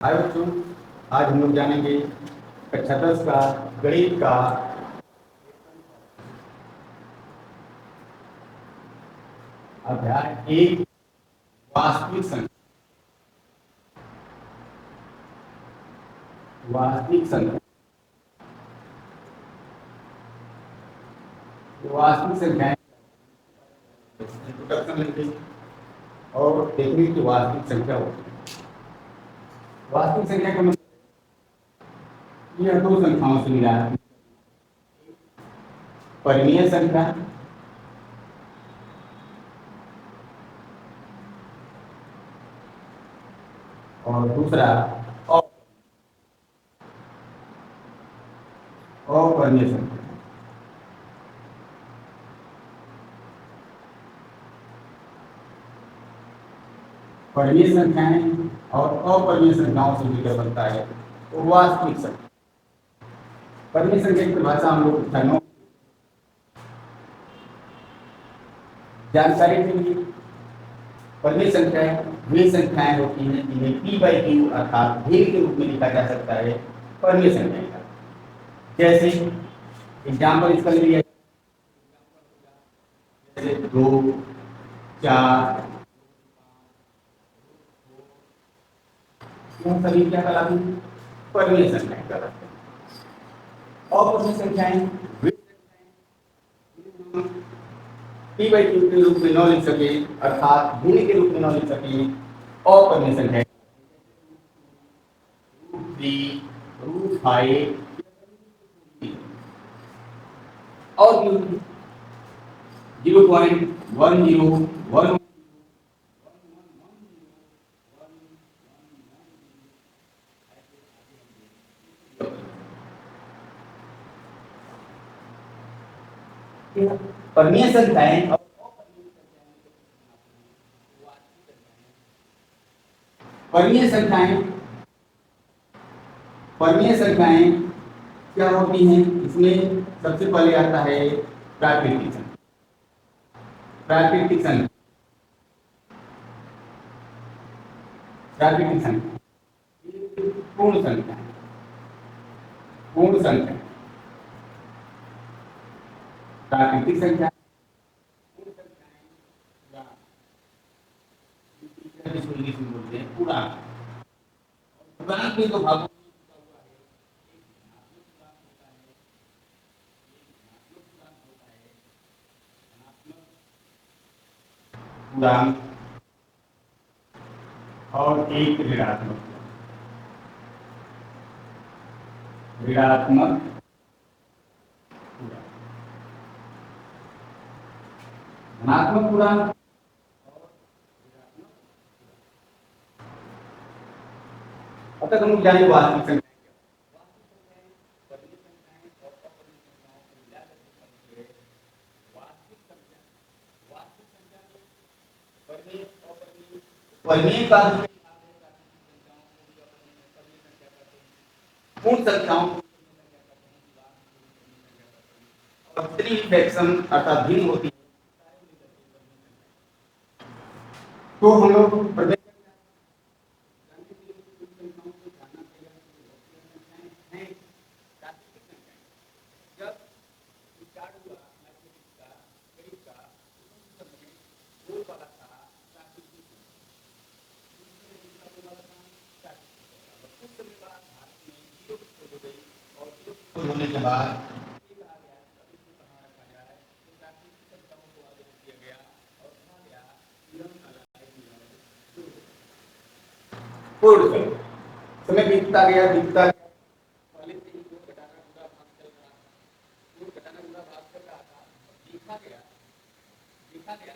हाय बच्चों, आज हम लोग जानेंगे कक्षा 10 का गणित का अध्याय एक वास्तविक संख्या। वास्तविक संख्या वास्तविक संख्याएं इंट्रोडक्शन लेंगे और देखेंगे कि वास्तविक संख्या होती है। वास्तविक संख्या का मतलब यह दो संख्याओं से मिला है, परिमेय संख्या और दूसरा अपरिमेय संख्या। परिमेय संख्याएं और अपरिमेय संख्याओं से मिलकर बनता है तो वास्तविक संख्या। परिमेय संख्या की परिभाषा हम लोग धनों जानकारी के लिए परिमेय संख्याएं वे संख्याएं होती हैं जिन्हें p बाई क्यू अर्थात ढेर के रूप में लिखा जा सकता है परिमेय संख्याएं का। जैसे एग्जाम्पल इसका ले लिया, जैसे 2, 4, यह सभी क्या कहलाती हैं? परिमेय संख्याएं कहलाती हैं। अपरिमेय संख्याएं वे p बाई क्यू के रूप में न लिख सके अर्थात ढेर के रूप में न लिख सके अपरिमेय संख्याएं √3, √5 और 0.10 परिमेय संख्याएं और परिमेय संख्याएं परिमेय संख्याएं क्या होती हैं? इसमें सबसे पहले आता है प्राकृतिक संख्या। प्राकृतिक संख्या प्राकृतिक संख्या पूर्ण संख्या पूर्ण संख्या प्राकृतिक संख्या जिसको इंग्लिश में बोलते हैं पूर्णांक। पूर्णांक में दो भागों पूर्णांक और एक ऋणात्मक ऋणात्मक धनात्मक पूर्णांक अब तक हम लोग जाने वास्तविक संख्या परिमेय का पूर्ण संख्याओं और जितनी फ्रैक्शन अर्थात भिन्न होती है तो हम लोग प्रत्येक होने के बाद पूर्ण समय बीतता गया पहले से ही दो घटाना पूरा भाग चल रहा था, दो घटाना पूरा भाग चल रहा था, देखा गया